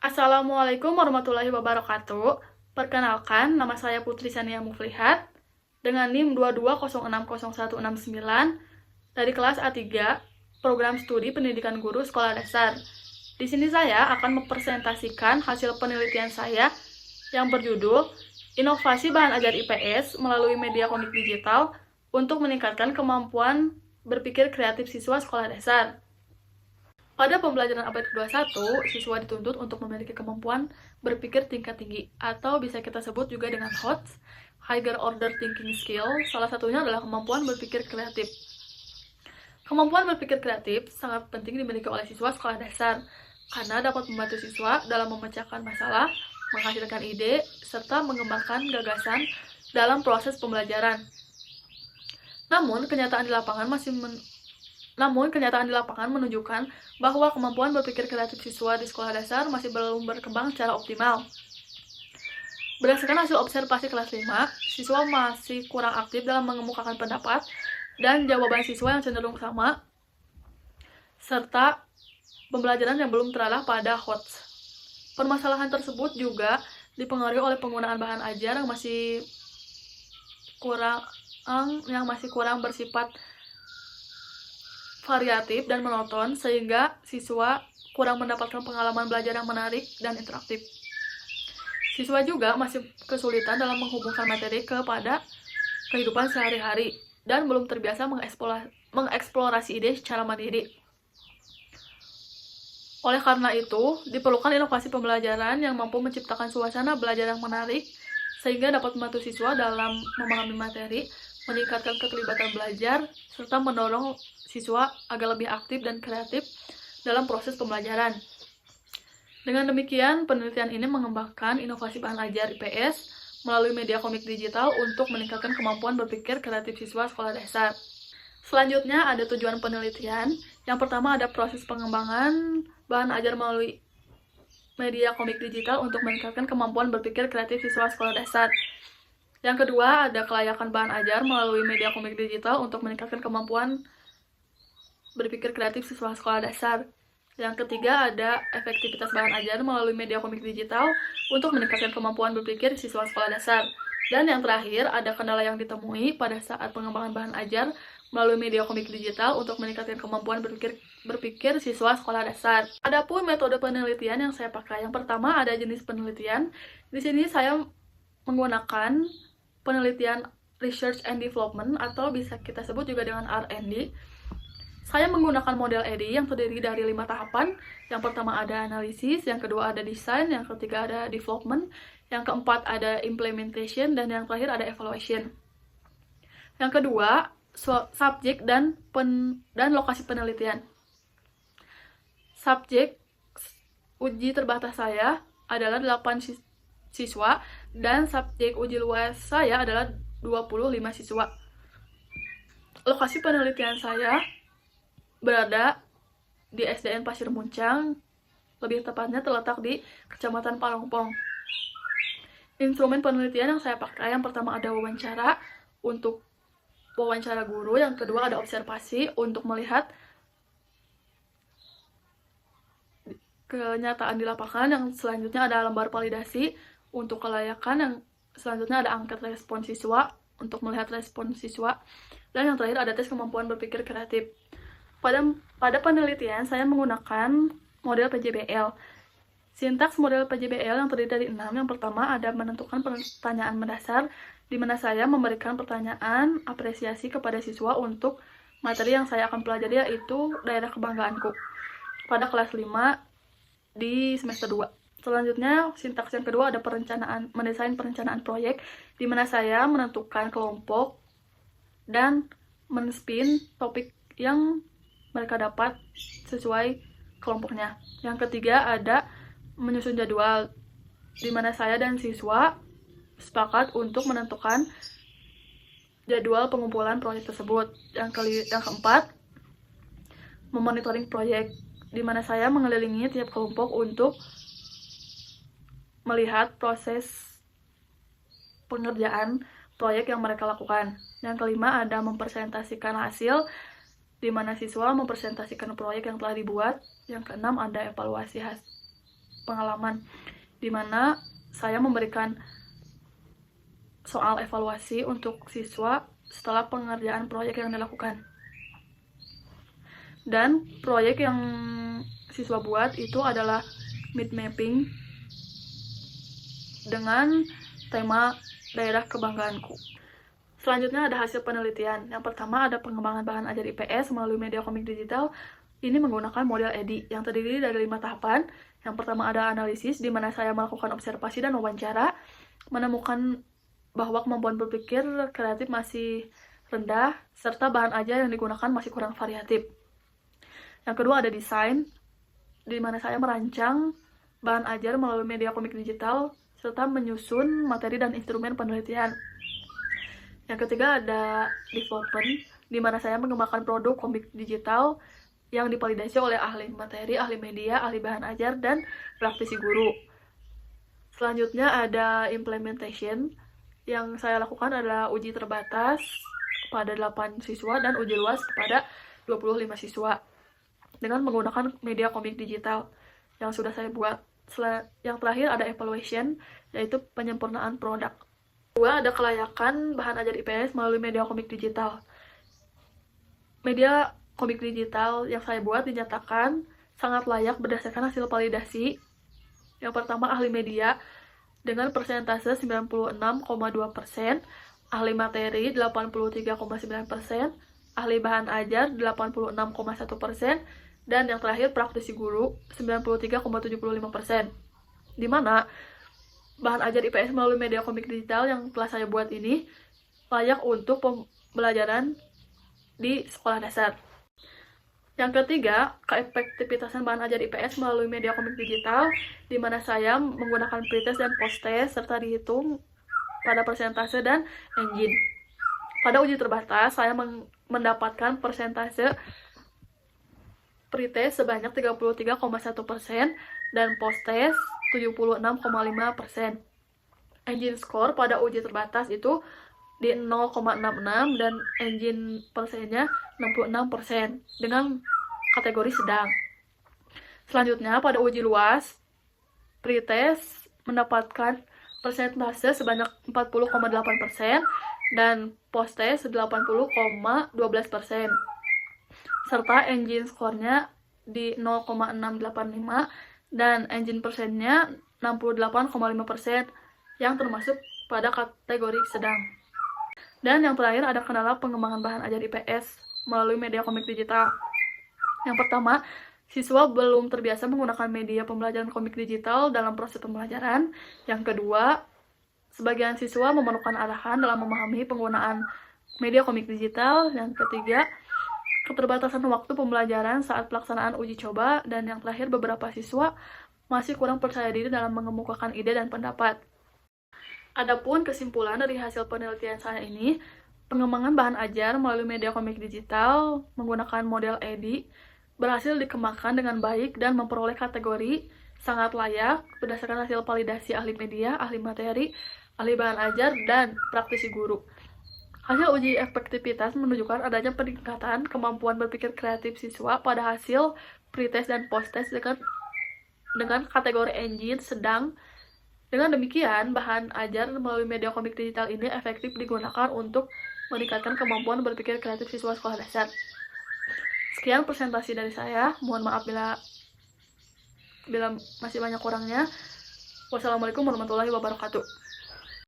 Assalamualaikum warahmatullahi wabarakatuh. Perkenalkan, nama saya Putri Sania Muflihat dengan NIM 220601669 dari kelas A3, Program Studi Pendidikan Guru Sekolah Dasar. Di sini saya akan mempresentasikan hasil penelitian saya yang berjudul Inovasi Bahan Ajar IPS melalui media komik digital untuk meningkatkan kemampuan berpikir kreatif siswa sekolah dasar. Pada pembelajaran abad ke-21, siswa dituntut untuk memiliki kemampuan berpikir tingkat tinggi, atau bisa kita sebut juga dengan HOTS, Higher Order Thinking Skill. Salah satunya adalah kemampuan berpikir kreatif. Kemampuan berpikir kreatif sangat penting dimiliki oleh siswa sekolah dasar, karena dapat membantu siswa dalam memecahkan masalah, menghasilkan ide, serta mengembangkan gagasan dalam proses pembelajaran. Namun, kenyataan di lapangan menunjukkan bahwa kemampuan berpikir kreatif siswa di sekolah dasar masih belum berkembang secara optimal. Berdasarkan hasil observasi kelas 5, siswa masih kurang aktif dalam mengemukakan pendapat dan jawaban siswa yang cenderung sama, serta pembelajaran yang belum terarah pada HOTS. Permasalahan tersebut juga dipengaruhi oleh penggunaan bahan ajar yang masih kurang bersifat variatif dan monoton, sehingga siswa kurang mendapatkan pengalaman belajar yang menarik dan interaktif. Siswa juga masih kesulitan dalam menghubungkan materi kepada kehidupan sehari-hari dan belum terbiasa mengeksplorasi ide secara mandiri. Oleh karena itu, diperlukan inovasi pembelajaran yang mampu menciptakan suasana belajar yang menarik sehingga dapat membantu siswa dalam memahami materi, meningkatkan keterlibatan belajar, serta mendorong siswa agar lebih aktif dan kreatif dalam proses pembelajaran. Dengan demikian, penelitian ini mengembangkan inovasi bahan ajar IPS melalui media komik digital untuk meningkatkan kemampuan berpikir kreatif siswa sekolah dasar. Selanjutnya ada tujuan penelitian. Yang pertama ada proses pengembangan bahan ajar melalui media komik digital untuk meningkatkan kemampuan berpikir kreatif siswa sekolah dasar. Yang kedua, ada kelayakan bahan ajar melalui media komik digital untuk meningkatkan kemampuan berpikir kreatif siswa sekolah dasar. Yang ketiga, ada efektivitas bahan ajar melalui media komik digital untuk meningkatkan kemampuan berpikir siswa sekolah dasar. Dan yang terakhir, ada kendala yang ditemui pada saat pengembangan bahan ajar melalui media komik digital untuk meningkatkan kemampuan berpikir siswa sekolah dasar. Adapun metode penelitian yang saya pakai, yang pertama ada jenis penelitian. Di sini saya menggunakan penelitian Research and Development atau bisa kita sebut juga dengan R&D. Saya menggunakan model EDI yang terdiri dari 5 tahapan. Yang pertama ada analisis, yang kedua ada design, yang ketiga ada development, yang keempat ada implementation, dan yang terakhir ada evaluation. Yang kedua, subjek dan lokasi penelitian. Subjek uji terbatas saya adalah 8 siswa dan subjek uji luas saya adalah 25 siswa. Lokasi penelitian saya berada di SDN Pasir Muncang, lebih tepatnya terletak di Kecamatan Parongpong. Instrumen penelitian yang saya pakai, yang pertama ada wawancara untuk wawancara guru, yang kedua ada observasi untuk melihat kenyataan di lapangan, yang selanjutnya ada lembar validasi untuk kelayakan, yang selanjutnya ada angket respon siswa untuk melihat respon siswa, dan yang terakhir ada tes kemampuan berpikir kreatif. Pada penelitian saya menggunakan model PJBL. Sintaks model PJBL yang terdiri dari 6. Yang pertama ada menentukan pertanyaan mendasar, di mana saya memberikan pertanyaan apresiasi kepada siswa untuk materi yang saya akan pelajari, yaitu daerah kebanggaanku pada kelas 5 di semester 2. Selanjutnya, sintaks yang kedua ada mendesain perencanaan proyek, di mana saya menentukan kelompok dan men-spin topik yang mereka dapat sesuai kelompoknya. Yang ketiga ada menyusun jadwal, di mana saya dan siswa sepakat untuk menentukan jadwal pengumpulan proyek tersebut. Yang keempat, memonitoring proyek, di mana saya mengelilingi tiap kelompok untuk melihat proses pengerjaan proyek yang mereka lakukan. Yang kelima ada mempresentasikan hasil, di mana siswa mempresentasikan proyek yang telah dibuat. Yang keenam ada evaluasi hasil. pengalaman, di mana saya memberikan soal evaluasi untuk siswa setelah pengerjaan proyek yang dilakukan. Dan proyek yang siswa buat itu adalah mind mapping dengan tema daerah kebanggaanku. Selanjutnya ada hasil penelitian. Yang pertama ada pengembangan bahan ajar IPS melalui media komik digital. Ini menggunakan model EDI yang terdiri dari 5 tahapan. Yang pertama ada analisis, di mana saya melakukan observasi dan wawancara, menemukan bahwa kemampuan berpikir kreatif masih rendah, serta bahan ajar yang digunakan masih kurang variatif. Yang kedua ada desain, di mana saya merancang bahan ajar melalui media komik digital, serta menyusun materi dan instrumen penelitian. Yang ketiga ada development, di mana saya mengembangkan produk komik digital yang divalidasi oleh ahli materi, ahli media, ahli bahan ajar, dan praktisi guru. Selanjutnya ada implementation, yang saya lakukan adalah uji terbatas kepada 8 siswa dan uji luas kepada 25 siswa dengan menggunakan media komik digital yang sudah saya buat. Yang terakhir ada evaluation, yaitu penyempurnaan produk. Kedua ada kelayakan bahan ajar IPS melalui media komik digital. Media komik digital yang saya buat dinyatakan sangat layak berdasarkan hasil validasi. Yang pertama ahli media dengan persentase 96,2%, ahli materi 83,9%, ahli bahan ajar 86,1%, dan yang terakhir praktisi guru 93,75%. Di mana bahan ajar IPS melalui media komik digital yang telah saya buat ini layak untuk pembelajaran di sekolah dasar. Yang ketiga, keefektivitasan bahan ajar IPS melalui media komik digital, di mana saya menggunakan pretest dan posttest serta dihitung pada persentase dan engine. Pada uji terbatas, saya mendapatkan persentase pretest sebanyak 33,1% dan posttest 76,5%. Engine score pada uji terbatas itu di 0,66 dan engine persennya 66% dengan kategori sedang. Selanjutnya pada uji luas, pretest mendapatkan persentase sebanyak 40,8% dan posttest 80,12%. Serta engine skornya di 0,685 dan engine persennya 68,5% yang termasuk pada kategori sedang. Dan yang terakhir ada kendala pengembangan bahan ajar IPS melalui media komik digital. Yang pertama, siswa belum terbiasa menggunakan media pembelajaran komik digital dalam proses pembelajaran. Yang kedua, sebagian siswa memerlukan arahan dalam memahami penggunaan media komik digital. Yang ketiga, keterbatasan waktu pembelajaran saat pelaksanaan uji coba. Dan yang terakhir, beberapa siswa masih kurang percaya diri dalam mengemukakan ide dan pendapat. Adapun kesimpulan dari hasil penelitian saya ini, pengembangan bahan ajar melalui media komik digital menggunakan model EDI berhasil dikembangkan dengan baik dan memperoleh kategori sangat layak berdasarkan hasil validasi ahli media, ahli materi, ahli bahan ajar, dan praktisi guru. Hasil uji efektivitas menunjukkan adanya peningkatan kemampuan berpikir kreatif siswa pada hasil pretest dan posttest dengan kategori engine sedang. Dengan demikian, bahan ajar melalui media komik digital ini efektif digunakan untuk meningkatkan kemampuan berpikir kreatif siswa sekolah dasar. Sekian presentasi dari saya. Mohon maaf bila masih banyak kurangnya. Wassalamualaikum warahmatullahi wabarakatuh.